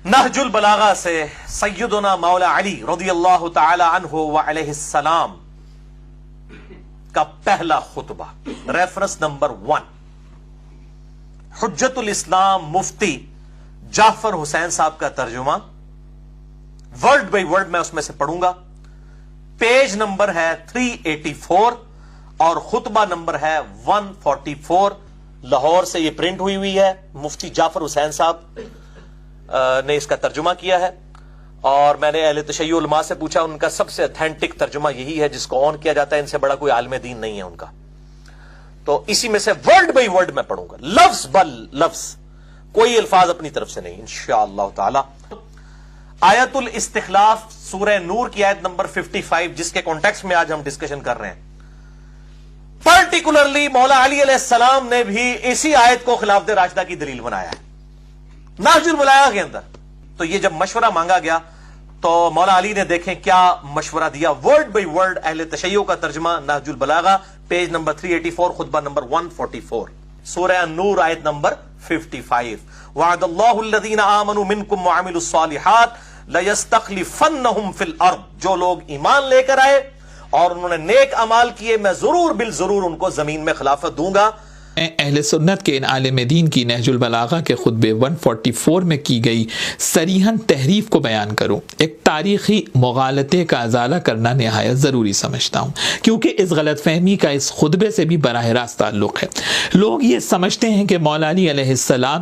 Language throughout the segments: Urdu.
نہج البلاغہ سے سیدنا مولا علی رضی اللہ تعالی عنہ وعلیہ السلام کا پہلا خطبہ، ریفرنس نمبر 1، حجت الاسلام مفتی جعفر حسین صاحب کا ترجمہ، ورڈ بائی ورڈ میں اس میں سے پڑھوں گا۔ پیج نمبر ہے 384 اور خطبہ نمبر ہے 144۔ لاہور سے یہ پرنٹ ہوئی ہے، مفتی جعفر حسین صاحب نے اس کا ترجمہ کیا ہے، اور میں نے اہل تشیع علماء سے پوچھا، ان کا سب سے اتھینٹک ترجمہ یہی ہے جس کو آن کیا جاتا ہے، ان سے بڑا کوئی عالم دین نہیں ہے ان کا۔ تو اسی میں سے ورڈ بائی ورڈ میں پڑھوں گا، لفظ بل لفظ، کوئی الفاظ اپنی طرف سے نہیں انشاءاللہ تعالی۔ آیت الاستخلاف سورہ نور کی آیت نمبر 55، جس کے کانٹیکسٹ میں آج ہم ڈسکشن کر رہے ہیں، پرٹیکولرلی مولا علی علیہ السلام نے بھی اسی آیت کو خلافت راشدہ کی دلیل بنایا ہے نہج البلاغہ کے اندر۔ تو یہ جب مشورہ مانگا گیا تو مولا علی نے دیکھیں کیا مشورہ دیا، ورڈ بائی ورڈ اہل تشیع کا ترجمہ نہج البلاغہ، پیج نمبر 384، خطبہ نمبر 144، سورہ النور آیت نمبر 55۔ وعد اللہ الذین آمنوا منکم وعملوا الصالحات لیستخلفنہم فی الارض، جو لوگ ایمان لے کر آئے اور انہوں نے نیک اعمال کیے، میں ضرور بالضرور ان کو زمین میں خلافت دوں گا۔ اہل سنت کے ان عالم دین کی نہج البلاغہ کے خطبے 144 میں کی گئی صریحاً تحریف کو بیان کروں، ایک تاریخی مغالطے کا ازالہ کرنا نہایت ضروری سمجھتا ہوں، کیونکہ اس غلط فہمی کا اس خطبے سے بھی براہ راست تعلق ہے۔ لوگ یہ سمجھتے ہیں کہ مولا علی علیہ السلام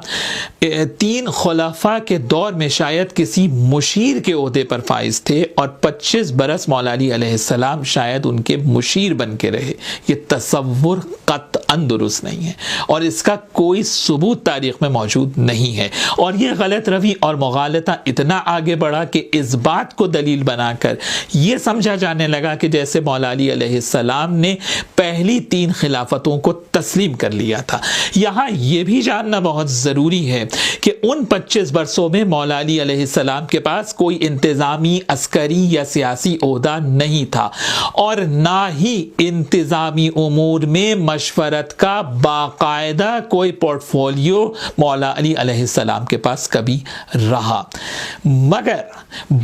3 خلفاء کے دور میں شاید کسی مشیر کے عہدے پر فائز تھے اور 25 برس مولا علی علیہ السلام شاید ان کے مشیر بن کے رہے۔ یہ تصور قطعاً درست نہیں ہے اور اس کا کوئی ثبوت تاریخ میں موجود نہیں ہے، اور یہ غلط روی اور مغالطہ اتنا آگے بڑھا کہ اس بات کو دلیل بنا کر یہ سمجھا جانے لگا کہ جیسے مولا علی علیہ السلام نے پہلی 3 خلافتوں کو تسلیم کر لیا تھا۔ یہاں یہ بھی جاننا بہت ضروری ہے کہ ان 25 برسوں میں مولا علی علیہ السلام کے پاس کوئی انتظامی، عسکری یا سیاسی عہدہ نہیں تھا، اور نہ ہی انتظامی امور میں مشورت کا باقاعدہ کوئی پورٹ فولیو مولا علی علیہ السلام کے پاس کبھی رہا، مگر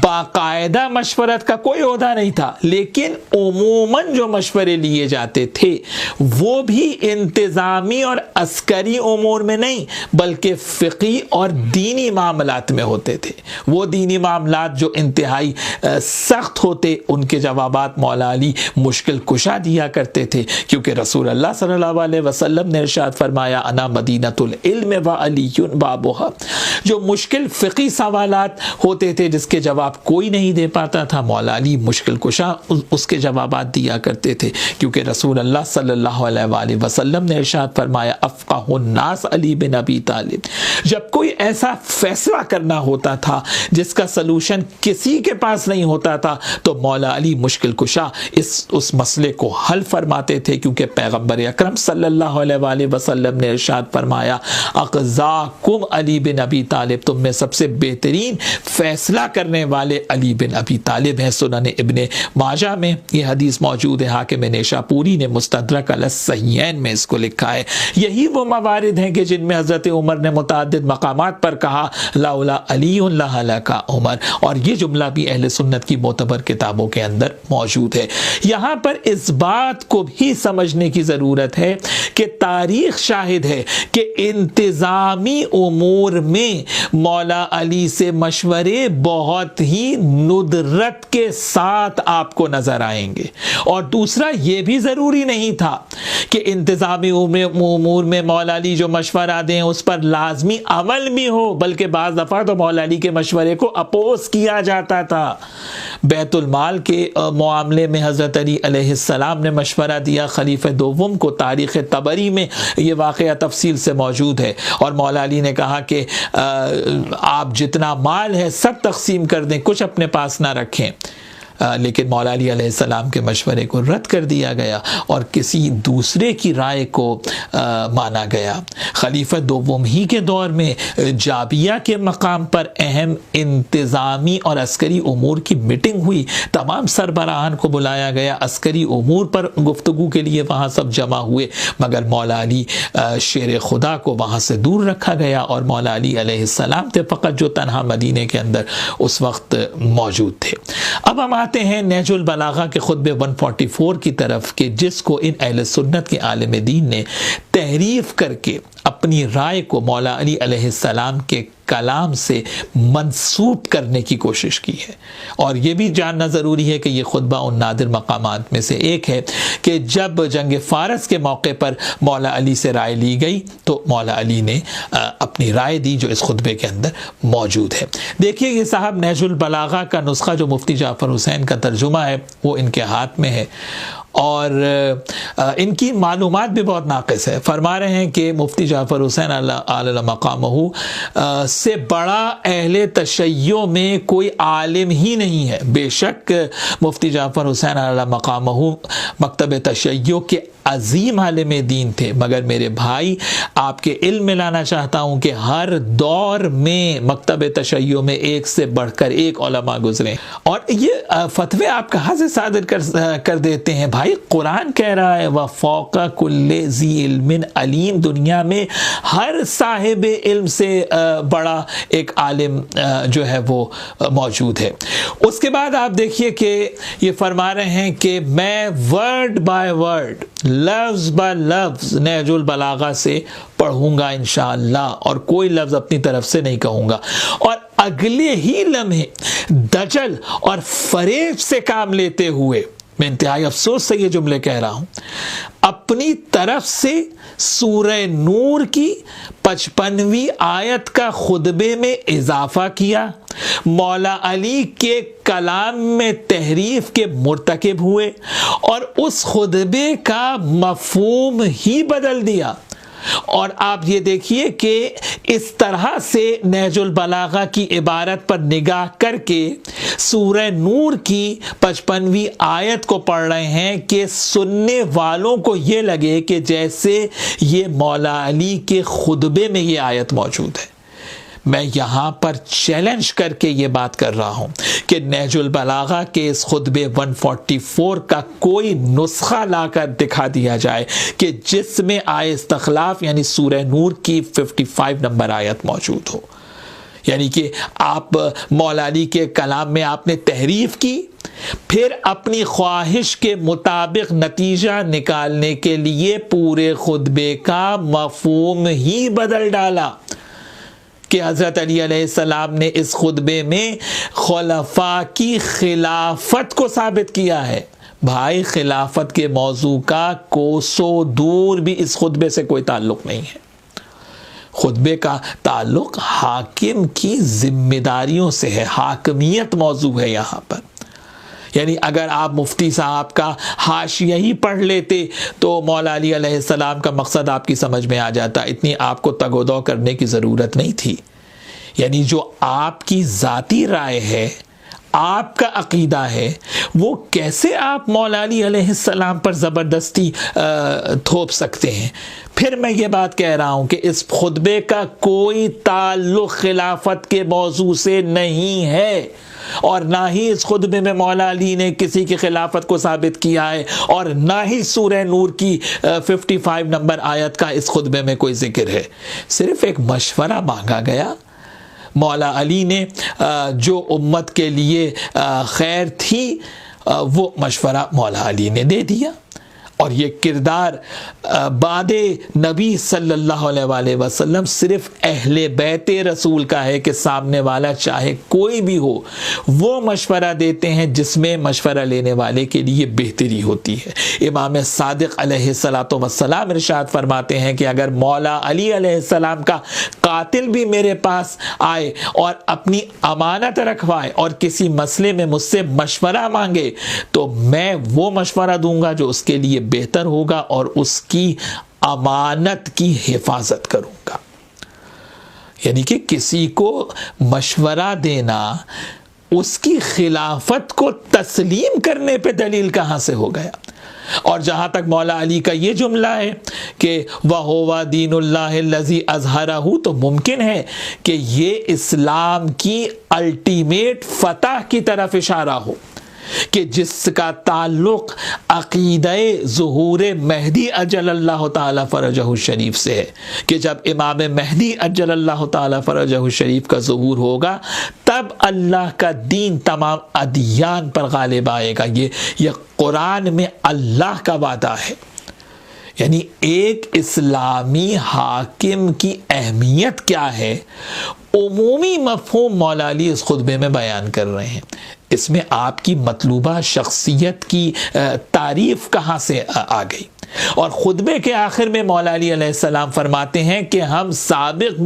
باقاعدہ مشورت کا کوئی عہدہ نہیں تھا۔ لیکن عموماً جو مشورے لیے جاتے تھے وہ بھی انتظامی اور عسکری امور میں نہیں بلکہ فقہی اور دینی معاملات میں ہوتے تھے۔ وہ دینی معاملات جو انتہائی سخت ہوتے، ان کے جوابات مولا علی مشکل کشا دیا کرتے تھے، کیونکہ رسول اللہ صلی اللہ علیہ وسلم نے ارشاد فرمایا انا مدینۃ العلم وعلی بابھا۔ جو مشکل فقہی سوالات ہوتے تھے جس کے جواب کوئی نہیں دے پاتا تھا، مولا علی مشکل کشا اس کے جوابات دیا کرتے تھے، کیونکہ رسول اللہ صلی اللہ علیہ وآلہ وسلم نے ارشاد فرمایا افقہ الناس علی بن ابی طالب۔ جب کوئی ایسا فیصلہ کرنا ہوتا تھا جس کا سلوشن کسی کے پاس نہیں ہوتا تھا تو مولا علی مشکل کشا اس مسئلے کو حل فرماتے تھے، کیونکہ پیغمبر اکرم صلی اللہ علیہ وآلہ وسلم نے ارشاد فرمایا اقضاکم علی بن ابی طالب، تم میں سب سے بہترین فیصلہ کرنے والے علی بن ابی طالب ہیں۔ سنن ابن ماجہ میں یہ حدیث موجود ہے، حاکم نیشاپوری نے مستدرک علی الصحیحین میں اس کو لکھا ہے۔ یہی وہ موارد ہیں کہ جن میں حضرت عمر نے متعدد مقامات پر کہا لولا علی لہلک عمر، اور یہ جملہ بھی اہل سنت کی معتبر کتابوں کے اندر موجود ہے۔ یہاں پر اس بات کو بھی سمجھنے کی ضرورت ہے کہ تاریخ شاہد ہے کہ انتظامی امور میں مولا علی سے مشورے بہت ہی ندرت کے ساتھ آپ کو نظر آئیں گے، اور دوسرا یہ بھی ضروری نہیں تھا کہ انتظامی امور میں مولا علی جو مشورہ دیں اس پر لازمی عمل بھی ہو، بلکہ بعض دفعہ تو مولا علی کے مشورے کو اپوز کیا جاتا تھا۔ بیت المال کے معاملے میں حضرت علی علیہ السلام نے مشورہ دیا خلیفہ دوم کو، تاریخ طبری میں یہ واقعہ تفصیل سے موجود ہے، اور مولا علی نے کہا کہ آپ جتنا مال ہے سب تقسیم کر دیں، کچھ اپنے پاس نہ رکھیں۔ لیکن مولا علی علیہ السلام کے مشورے کو رد کر دیا گیا اور کسی دوسرے کی رائے کو مانا گیا۔ خلیفہ دوم ہی کے دور میں جابیہ کے مقام پر اہم انتظامی اور عسکری امور کی میٹنگ ہوئی، تمام سربراہان کو بلایا گیا، عسکری امور پر گفتگو کے لیے وہاں سب جمع ہوئے، مگر مولا علی شیر خدا کو وہاں سے دور رکھا گیا اور مولا علی علیہ السلام تھے فقط جو تنہا مدینے کے اندر اس وقت موجود تھے۔ اب ہم آتے ہیں نہج البلاغہ کے خطبے 144 کی طرف کہ جس کو ان اہل سنت کے عالم دین نے تحریف کر کے اپنی رائے کو مولا علی علیہ السلام کے کلام سے منسوب کرنے کی کوشش کی ہے۔ اور یہ بھی جاننا ضروری ہے کہ یہ خطبہ ان نادر مقامات میں سے ایک ہے کہ جب جنگ فارس کے موقع پر مولا علی سے رائے لی گئی تو مولا علی نے اپنی رائے دی جو اس خطبے کے اندر موجود ہے۔ دیکھیے یہ صاحب نہج البلاغہ کا نسخہ جو مفتی جعفر حسین کا ترجمہ ہے وہ ان کے ہاتھ میں ہے اور ان کی معلومات بھی بہت ناقص ہے۔ فرما رہے ہیں کہ مفتی جعفر حسین علی مقامہ سے بڑا اہل تشیع میں کوئی عالم ہی نہیں ہے۔ بے شک مفتی جعفر حسین علی مقامہ مکتب تشیع کے عظیم عالم دین تھے، مگر میرے بھائی آپ کے علم میں لانا چاہتا ہوں کہ ہر دور میں مکتب تشیع میں ایک سے بڑھ کر ایک علماء گزرے اور یہ فتوے آپ کہاں سے صادر کر دیتے ہیں بھائی؟ قرآن کہہ رہا ہے وَفَوْقَ كُلِّ ذِي عِلْمٍ عَلِيمٍ، دنیا میں ہر صاحب علم سے بڑا ایک عالم جو ہے وہ موجود ہے۔ اس کے بعد آپ دیکھیے کہ یہ فرما رہے ہیں کہ میں ورڈ بائی ورڈ، لفظ با لفظ نہج البلاغہ سے پڑھوں گا انشاءاللہ اور کوئی لفظ اپنی طرف سے نہیں کہوں گا، اور اگلے ہی لمحے دجل اور فریب سے کام لیتے ہوئے میں انتہائی افسوس سے یہ جملے کہہ رہا ہوں، اپنی طرف سے سورہ نور کی 55ویں آیت کا خطبے میں اضافہ کیا، مولا علی کے کلام میں تحریف کے مرتکب ہوئے اور اس خطبے کا مفہوم ہی بدل دیا۔ اور آپ یہ دیکھیے کہ اس طرح سے نہج البلاغہ کی عبارت پر نگاہ کر کے سورہ نور کی 55ویں آیت کو پڑھ رہے ہیں کہ سننے والوں کو یہ لگے کہ جیسے یہ مولا علی کے خطبے میں یہ آیت موجود ہے۔ میں یہاں پر چیلنج کر کے یہ بات کر رہا ہوں کہ نہج البلاغہ کے اس خطبے 144 کا کوئی نسخہ لا کر دکھا دیا جائے کہ جس میں آیت استخلاف یعنی سورہ نور کی 55 نمبر آیت موجود ہو، یعنی کہ آپ مولا علی کے کلام میں آپ نے تحریف کی، پھر اپنی خواہش کے مطابق نتیجہ نکالنے کے لیے پورے خطبے کا مفہوم ہی بدل ڈالا کہ حضرت علی علیہ السلام نے اس خطبے میں خلفاء کی خلافت کو ثابت کیا ہے۔ بھائی خلافت کے موضوع کا کوسوں دور بھی اس خطبے سے کوئی تعلق نہیں ہے۔ خطبے کا تعلق حاکم کی ذمہ داریوں سے ہے، حاکمیت موضوع ہے یہاں پر۔ یعنی اگر آپ مفتی صاحب کا حاشیہ ہی پڑھ لیتے تو مولا علی علیہ السلام کا مقصد آپ کی سمجھ میں آ جاتا، اتنی آپ کو تگ و دو کرنے کی ضرورت نہیں تھی۔ یعنی جو آپ کی ذاتی رائے ہے، آپ کا عقیدہ ہے، وہ کیسے آپ مولا علی علیہ السلام پر زبردستی تھوپ سکتے ہیں؟ پھر میں یہ بات کہہ رہا ہوں کہ اس خطبے کا کوئی تعلق خلافت کے موضوع سے نہیں ہے، اور نہ ہی اس خطبے میں مولا علی نے کسی کی خلافت کو ثابت کیا ہے، اور نہ ہی سورہ نور کی 55 نمبر آیت کا اس خطبے میں کوئی ذکر ہے۔ صرف ایک مشورہ مانگا گیا، مولا علی نے جو امت کے لیے خیر تھی وہ مشورہ مولا علی نے دے دیا، اور یہ کردار بعد نبی صلی اللہ علیہ وآلہ وسلم صرف اہل بیت رسول کا ہے کہ سامنے والا چاہے کوئی بھی ہو وہ مشورہ دیتے ہیں جس میں مشورہ لینے والے کے لیے بہتری ہوتی ہے۔ امام صادق علیہ الصلوۃ والسلام ارشاد فرماتے ہیں کہ اگر مولا علی علیہ السلام کا قاتل بھی میرے پاس آئے اور اپنی امانت رکھوائے اور کسی مسئلے میں مجھ سے مشورہ مانگے تو میں وہ مشورہ دوں گا جو اس کے لیے بہتر ہوگا اور اس کی امانت کی حفاظت کروں گا۔ یعنی کہ کسی کو مشورہ دینا اس کی خلافت کو تسلیم کرنے پہ دلیل کہاں سے ہو گیا؟ اور جہاں تک مولا علی کا یہ جملہ ہے کہ وَهُوَ دِينُ اللَّهِ الَّذِي أَظْهَرَهُ، تو ممکن ہے کہ یہ اسلام کی الٹیمیٹ فتح کی طرف اشارہ ہو، کہ جس کا تعلق عقیدہ ظہور مہدی اجل اللہ تعالی فرجہ الشریف سے ہے، کہ جب امام مہدی اجل اللہ تعالی فرجہ الشریف کا ظہور ہوگا تب اللہ کا دین تمام ادیان پر غالب آئے گا۔ یہ قرآن میں اللہ کا وعدہ ہے۔ یعنی ایک اسلامی حاکم کی اہمیت کیا ہے، عمومی مفہوم مولا علی اس خطبے میں بیان کر رہے ہیں۔ اس میں آپ کی مطلوبہ شخصیت کی تعریف کہاں سے آ گئی؟ اور خطبے کے آخر میں مولا علی علیہ السلام فرماتے ہیں کہ ہم سابق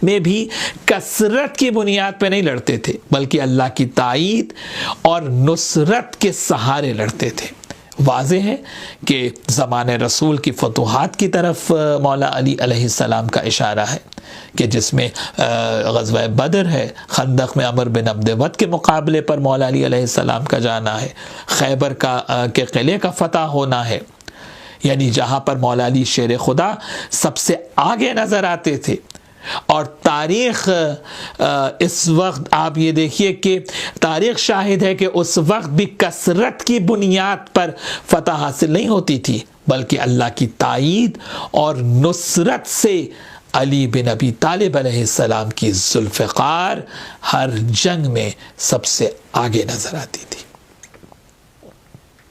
میں بھی کثرت کی بنیاد پہ نہیں لڑتے تھے، بلکہ اللہ کی تائید اور نصرت کے سہارے لڑتے تھے۔ واضح ہے کہ زمان رسول کی فتوحات کی طرف مولا علی علیہ السلام کا اشارہ ہے، کہ جس میں غزوہ بدر ہے، خندق میں عمر بن عبد ود کے مقابلے پر مولا علی علیہ السلام کا جانا ہے، خیبر کے قلعے کا فتح ہونا ہے، یعنی جہاں پر مولا علی شیر خدا سب سے آگے نظر آتے تھے۔ اور تاریخ اس وقت آپ یہ دیکھیے کہ تاریخ شاہد ہے کہ اس وقت بھی کثرت کی بنیاد پر فتح حاصل نہیں ہوتی تھی، بلکہ اللہ کی تائید اور نصرت سے علی بن ابی طالب علیہ السلام کی ذوالفقار ہر جنگ میں سب سے آگے نظر آتی تھی۔